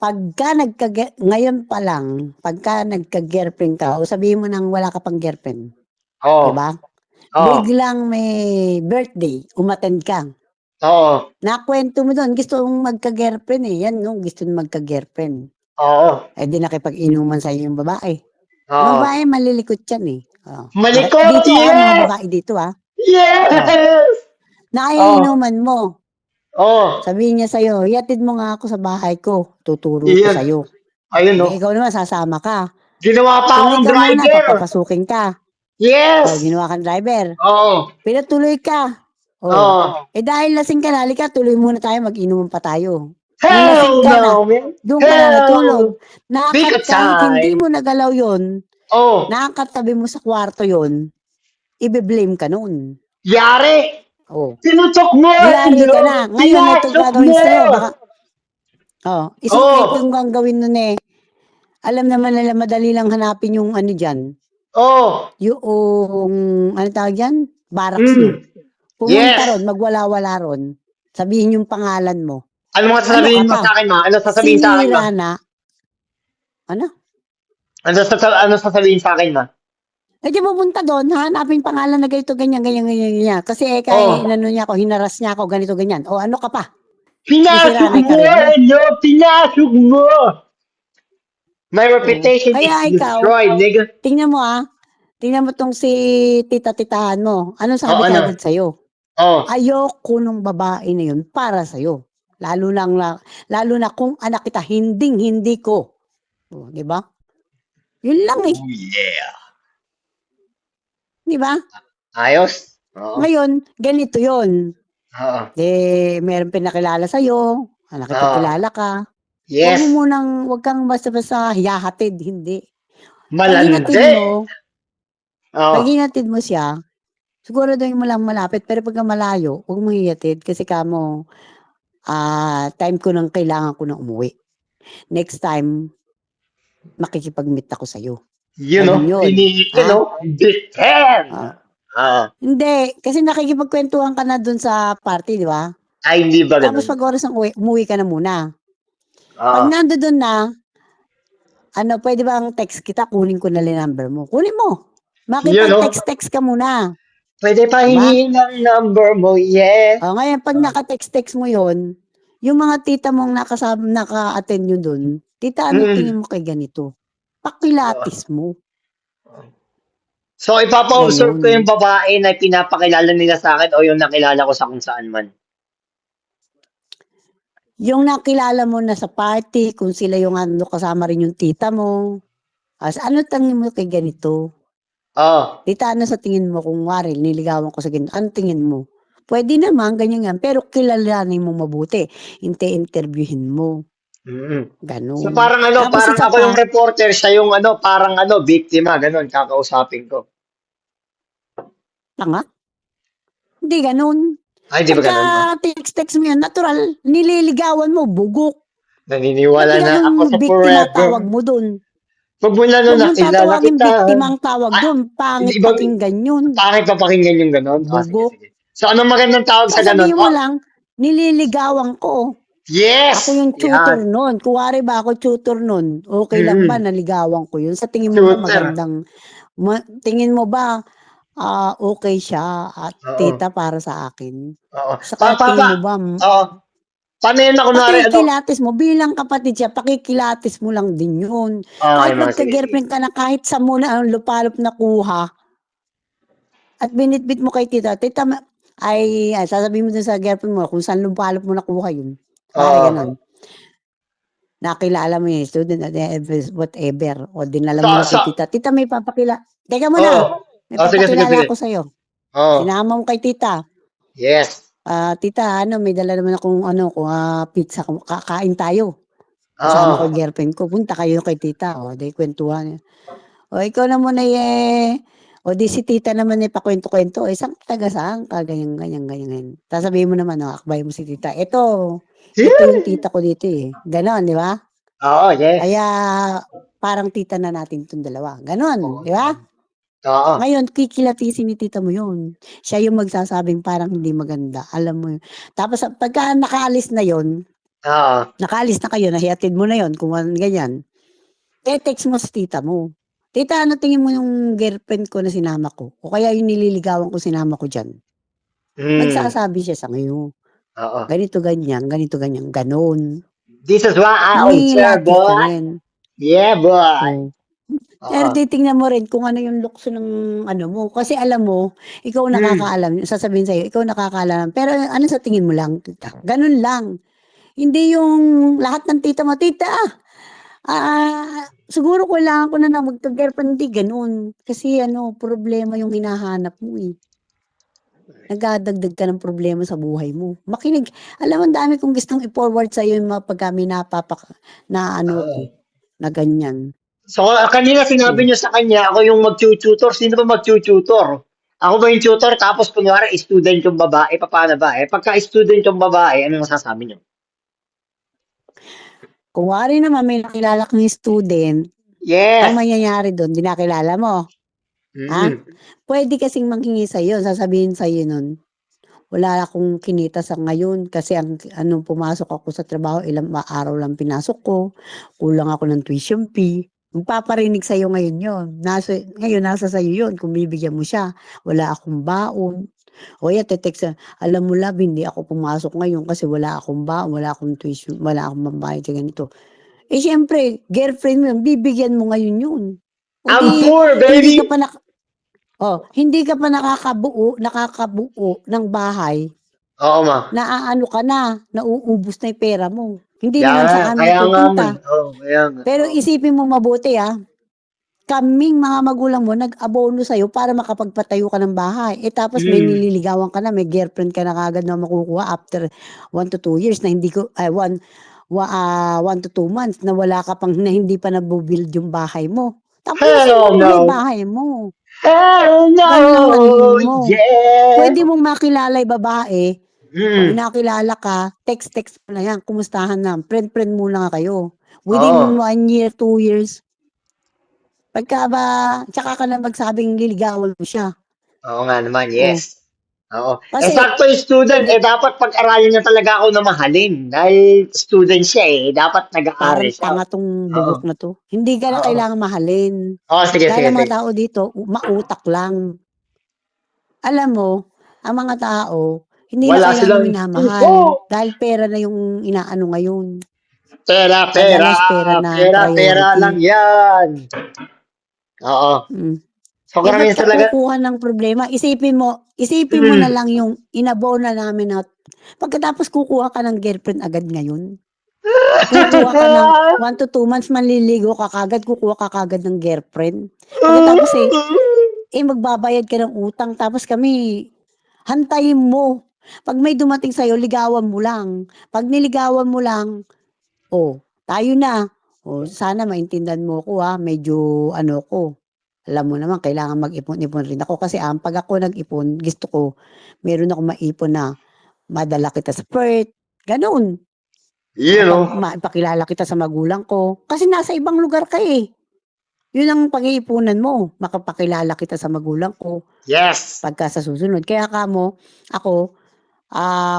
ngayon pa lang, pagka nagka-girlfriend ka, o sabihin mo nang wala ka pang girlfriend, di Oo. ba? Oo. Biglang may birthday, umattend ka. Oo. Nakwento mo doon, gusto mong magka-girlfriend eh. Yan, no? Gusto mong magka-girlfriend. Oo. Eh, di nakipag-inuman sa'yo yung babae. Yung Oo. babae, malilikot yan eh. Oh. Malikot! Dito mga Yes! babae dito Oh. Yes! Oo. Nakaiinuman mo. Oo. Sabihin niya sa'yo, ihatid mo nga ako sa bahay ko. Tuturo ko Iyan. sa'yo. Ayun, no? Ikaw naman, sasama ka. Ginawa pa Tuloy akong ka muna, driver. papapasukin ka. Yes! Ginawa kang driver. Oo. Pinatuloy ka. Oo. Dahil lasing ka na, halika, tuloy muna tayo, mag-inuman pa tayo. Nung lasing Hell ka na, no, man. doon ka na natulog. Hell. Big Kahit hindi time. mo nagalaw yun, Oh, nakakatabi mo sa kwarto yun, ibe-blame ka noon. yari. Oh. Tinutok mo. Diyari ka na. Ngayon, ito Pinasok gagawin mo. sa'yo. Baka, ito Oh. yung gagawin nun eh. Alam naman nila, madali lang hanapin yung ano dyan. Oh. Yung, ano tawag dyan? Barracks nyo. Mm. Pumunta Yes. ron, magwala-wala ron. Sabihin yung pangalan mo. Ano mga Ano ka sasabihin mo pa? sa akin, ma? Ano sasabihin sa akin, ma? Sinira na. Ano? Ano sasabihin sa akin, ma? Eh di pupunta doon, hanapin pangalan na ganito, ganyan, ganyan, ganyan, ganyan. Kasi kaya Oh. inano niya ako, hinaras niya ako, ganito, ganyan. O ano ka pa? Sisira Pinasok na yung mo. karir mo. Ano? Pinasok mo. My Oo. reputation is Kaya ikaw, destroyed, nigga. tingnan mo tingnan mo tong si tita-titahan mo. Ano Oh, sabi ano? kagad sa'yo? Oh. Ayoko nung babae na yun para sa'yo. Lalo na kung anak kita, hindi ko. O, di ba? Yun lang eh. Oh, yeah. Di ba? Ayos? Oo. Ngayon, ganito yun. Oo. Meron pinakilala sa'yo, Oo. nakipagkilala ka. Yes. Huwag kang basta-basta hiyahatid, hindi. Pag hinatid Malandi. mo, Oo. siya, siguro doon mo lang malapit, pero pagka malayo, huwag mo hihatid kasi kamo, time ko nang kailangan ko nang umuwi. Next time, makikipag-meet ako sa'yo. You Ganun know, yun. you know, depend. Ah. Oo. Hindi, kasi nakikipagkwentuhan ka na doon sa party, di ba? Ay, hindi ba Tapos ganun? pag oras ng umuwi ka na muna. Pag Oo. nandoon na, pwede bang text kita, kunin ko na yung number mo. Kunin mo. You know, Makipag-text-text ka muna. pwede pa Diba? hingin ang number mo, yeah. Ngayon, pag naka-text-text mo yon, yung mga tita mong naka-attend nyo dun, tita, ano tingin mo kay ganito? Pakilatis mo. So, ipapa-observe ko yung Ganun. babae na pinapakilala nila sa akin o yung nakilala ko sa kung saan man. Yung nakilala mo na sa party, kung sila yung kasama rin yung tita mo. Ano tingin mo kay ganito? Oh. Tita, ano sa tingin mo kung wari, niligawan ko sa ganito? Ano tingin mo? Pwede naman, ganyan yan. Pero kilalanin mo mabuti. Interviewin mo. Mm-hmm. So, Ganun. parang Tapos parang isa ako yung pa, reporter, siya yung parang biktima, ganun, kakausapin ko. tanga? Hindi ganun. Ay, di ba Pagka ganun, ma? text mo yan, natural, nililigawan mo, bugok. Ba't Naniniwala na ako ganun sa biktima forever. tawag mo dun? Pag mo na Huwag mong nakilala tatawagin kita. biktima ang tawag dun. Hindi Pangit ba, pakinggan yun. bakit papakinggan yung ganun? Sige, Bugok. sige. So, anong magandang tawag sa ganun? Sasabihin mo lang, nililigawan ko. Ako Yes! yung tutor Yan. nun. Kuwari ba ako tutor nun? Okay lang ba Mm-hmm. naligawan ko yun? Sa tingin mo ba Shooter. magandang, tingin mo ba okay siya at Oo. tita para sa akin? Oo. Saka tingin mo ba, Oo. Paano yun na kunwari, pakikilatis mo, bilang kapatid siya, pakikilatis mo lang din yun. Okay, Kahit mga sige, sige. magka-girlfriend ka na, kahit sa muna ang lupalop na kuha, at binitbit mo kay tita, sasabihin mo dun sa girlfriend mo, kung saan lupalop mo nakuha yun. Pare, Oo. ganun. Nakilala mo yung student at whatever. O dinala mo na kay So, tita. Tita, may Teka oo. muna. May Oh, sige, sige, papakilala sige. ako sa'yo. Oo. Sinama mo kay tita. Yes. Tita, may dala naman akong pizza. Kakain tayo. Kasama ko Oo. yung girlfriend ko. Punta kayo kay tita. O, di kwentuhan. O, ikaw na muna o di si tita naman pakwento-kwento. Isang taga-saan ka, ganyan, ganyan, ganyan. Tapos sabihin mo naman, akbay mo si tita. Ito yung tita ko dito eh. Ganon, di ba? Oo, yes. Kaya parang tita na natin itong dalawa. Ganon, di ba? Oo. Ngayon, kikilatisin ni tita mo yun. Siya yung magsasabing parang hindi maganda. Alam mo yun. Tapos pagka nakaalis na yun, Oo. Nakaalis na kayo, nahihatid mo na yon kung ganyan. Text mo sa tita mo. Tita, ano tingin mo yung girlfriend ko na sinama ko? O kaya yung nililigawan ko sinama ko dyan? Hmm. Magsasabi siya sa ngayon. Oo. Ganito, ganyan, ganon. This is what I observe, Mangingilatis ka boy. rin. Yeah, boy. Oh. Oo. Pero titingnan mo rin kung ano yung lukso ng ano mo. Kasi alam mo, ikaw Hmm. nakakaalam. Sasabihin sa'yo, ikaw nakakaalam. Pero ano sa tingin mo lang, tita? Ganun lang. Hindi yung lahat ng tita mo, tita, siguro kailangan ko na magka-girlfriend. Hindi ganun. Kasi ano, problema yung hinahanap mo eh. Nagdadagdag ka ng problema sa buhay mo. Makinig. Alam mo, ang dami kong gustong i-forward sa'yo yung mga pagka may na ano ko, Oo. na ganyan. So, kanina sinabi Oh. niyo sa kanya, ako yung mag-tutor. Sino ba mag-tutor? Ako ba yung tutor? Tapos, kunwari, student yung babae. Paano ba? Pagka student yung babae, ano masasabi niyo? Kung wari naman may nakilala kang student, ang Yes. mangyayari doon, di nakilala mo. Ha? Mm. Pwede kasing manghingi sa'yo, sasabihin sa'yo nun, wala akong kinita sa ngayon kasi anong pumasok ako sa trabaho, ilang araw lang pinasok ko, kulang ako ng tuition fee. Magpaparinig sa'yo ngayon yun. Ngayon, nasa sa'yo yun kung bibigyan mo siya. Wala akong baon. O yan, text, alam mo love, hindi ako pumasok ngayon kasi wala akong baon, wala akong tuition, wala akong mambayad sa ganito. Eh, siyempre, girlfriend mo yun, bibigyan mo ngayon yun. O I'm di, poor, hindi ka baby! pa hindi ka pa nakakabuo ng bahay, Oo, ma. naaano ka na, nauubos na yung pera mo. Hindi Kaya naman nga, sa amin kaya nga man. pupunta. Oo, kaya nga. Pero Oo. isipin mo mabuti kaming mga magulang mo nag-abono sa'yo para makapagpatayo ka ng bahay. Eh tapos may Mm. nililigawan ka na, may girlfriend ka na kagad na makukuha after 1 to 2 years na hindi ko, 1 to 2 months na wala ka pang, na hindi pa nabubuild yung bahay mo. Tapusin mo Hell muna yung no! bahay mo. Hell Gan lang no! ano mo. Yeah! Pwede mong makilala yung babae, o may Mm. nakilala ka, text mo na yan, kumustahan na, friend muna nga kayo. Within Oo. 1 year, 2 years, pagka ba, tsaka ka na magsabing liligawan mo siya. Oo nga naman, yes. Oh, Oo. kasi, Sakto yung student, di, dapat pag-aralin niya talaga ako na mahalin. Dahil student siya dapat nag-aaral parang siya. tanga tong Oo. bubok na to. Hindi ka na Oo. kailangan mahalin. Oo, sige, Dahil sige, ang mga sige. tao dito, mautak lang. Alam mo, ang mga tao, hindi na Wala kailangan silang puso. minamahal. Dahil pera na yung inaano ngayon. Pera, pera, Madalas pera na pera, pera lang priority. yan. Oo. Mm. So, Eh, ba't karamihan ka talaga, kukuha ng problema? Isipin mo na mm. lang yung inabona namin na pagkatapos kukuha ka ng girlfriend agad ngayon. Kukuha ka ng 1 to 2 months, manliligo ka kagad, kukuha ka kagad ng girlfriend. Pagkatapos magbabayad ka ng utang, tapos kami, hantayin mo. Pag may dumating sa'yo, ligawan mo lang. Pag niligawan mo lang, tayo na. Sana maintindihan mo ko medyo ano ko. Alam mo naman, kailangan mag-ipon-ipon rin ako kasi pag ako nag-ipon, gusto ko, meron akong maipon na madala kita sa Perth, ganun. You know, Maipakilala kita sa magulang ko. Kasi nasa ibang lugar ka eh. Yun ang pag-iipunan mo. Makapakilala kita sa magulang ko yes. pagka sa susunod. Kaya ako,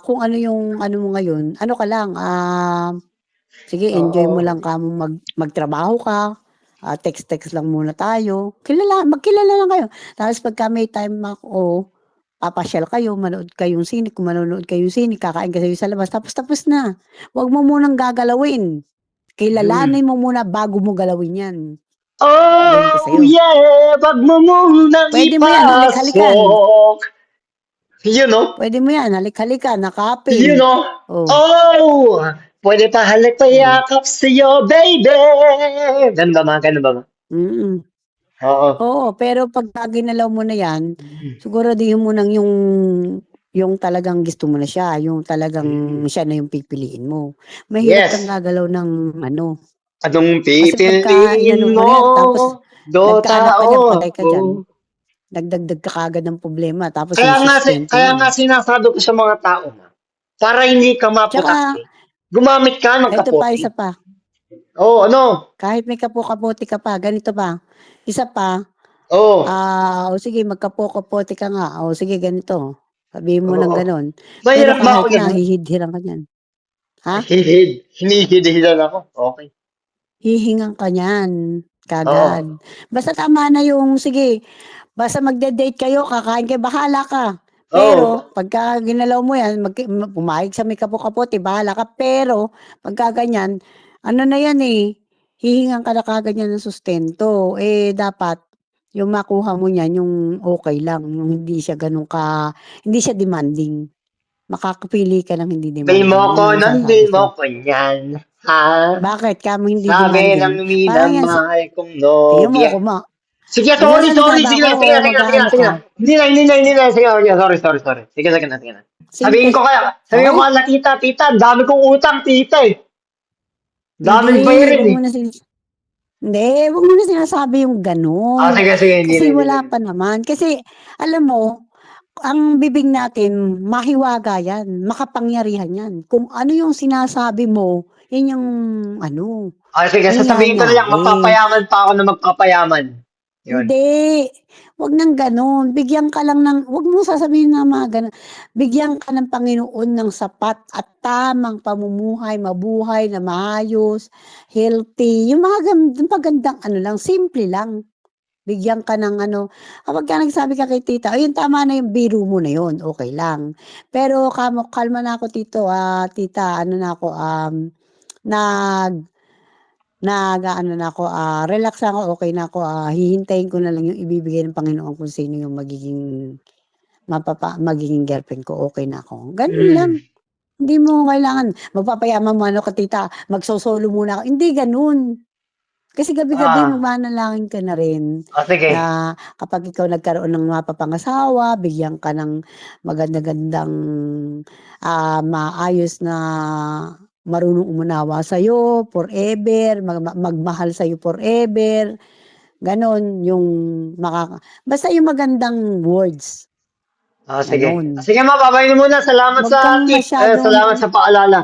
kung ano yung ano mo ngayon, ano ka lang, sige, enjoy mo Oo. lang magtrabaho ka. Text lang muna tayo. Magkilala lang kayo. Tapos pagka may time ako, papasyal kayo, manood kayong sine, kung manonood kayong sine, kakain kayo sa labas, tapos na. Huwag mo munang gagalawin. Mm. Kilalanin mo muna bago mo galawin yan. Sabihin ko Oh, sa'yo. yeah! Wag mo munang Pwede mo yan, halik-halikan. ipasok. You know? Pwede mo yan, halik-halikan, You nakapin. know? Oh, Oh! Pwede pa halik pa oh. yakap sa'yo, baby! Ganun ba, ma? Ganun ba, ma? Mm. Oo. Oo, pero pagka ginalaw mo na yan, Mm. siguraduhin mo nang yung talagang gusto mo na siya, yung talagang Mm. siya na yung pipiliin mo. Mahirap kang Yes. gagalaw ng ano. Anong Kasi pagka pipiliin inano mo mo, na yan, tapos do nagkaanak ka dyan, tao patay ka ko? dyan. Nagdagdag ka kagad ng problema, tapos yung sustento Kaya nga mo. sinasabi ko sa mga tao, ma, para hindi ka Tsaka, maputakti, gumamit ka ng ito pa, kapote. isa pa. Oo, ano? Kahit may kapote ka pa, ganito pa. Isa pa, Oo. o sige, magkapote ka nga. O sige, ganito. Sabihin mo ng Oo. ganon. Pero Mahirap ba ako kahit dyan, na, ma? hihidhiran ka niyan. Ha? Hinihidihidan ako. Okay. Hihingan ka niyan Oo. kaagad. Basta tama na yung sige, basta magde-date kayo, kakain kayo, bahala ka. Oo. Pero pagka ginalaw mo yan, pumayag sa may kapo-kapote, bahala ka. Pero pagka ganyan, ano na yan eh, hihingan ka na kaagad yan ng sustento. Eh, dapat yung makuha mo niyan, yung okay lang, yung hindi siya ganun ka, hindi siya demanding. Makakapili ka ng hindi Bil mo demanding. ko Yun ang nun, masasabi bil mo ko. ko yan. Ha? Bakit kamo hindi Sabi demanding? ng Parang yan, minamahal kong tingnan mo nobya. ako Sige, Di ba sorry, sorry. sinasabi Sige ako na, sige na, sige na, sige na, mag-aano sige ka? na. Hindi na. Sige, sige, sorry, sorry, sorry. Sige, sige na, sige na. Sino kasi Sabihin ko okey? kala tita, tita, ang dami kong utang, tita eh. Daming Hindi, bayarin wag eh. mo na hindi, wag mo na sinasabi yung gano'n. Sige, sige, hindi na, Kasi hindi na. wala pa naman. Kasi alam mo, ang bibig natin mahiwaga yan, makapangyarihan yan. Kung ano yung sinasabi mo, yun yung ano, Sige, sasabihin ko na lang, mangyayari. mapapayaman pa ako na magpapayaman. Yun. Hindi, wag ng gano'n. Bigyan ka lang ng wag mong sasabihin ng mga gano'n. Bigyan ka ng Panginoon ng sapat at tamang pamumuhay, mabuhay na maayos, healthy, yung mga yung magandang ano lang, simple lang. Bigyan ka ng ano, kapagka nagsabi ka kay tita, ayun tama na yung biro mo na yun, okey lang. Pero kalma na ako tita, ano na ako, nag nag-aano na ako, relax na ako, okey na ako, hihintayin ko na lang yung ibibigay ng Panginoon kung sino yung magiging girlfriend ko, okey na ako, gano'n lang. Mm. Hindi mo kailangan magpapayaman mo ano ka tita, magso-solo muna ako, hindi gano'n. Kasi gabi-gabi Ah, magmanalangin ka na rin sige. na kapag ikaw nagkaroon ng mapapangasawa, bigyan ka ng maganda-gandang, maayos na marunong umunawa sa'yo forever, magmahal sa'yo forever, gano'n yung basta yung magandang words, Sige. gano'n. Sige ma, babay na muna. Salamat Huwag sa kang tip. masyadong Salamat sa paalala.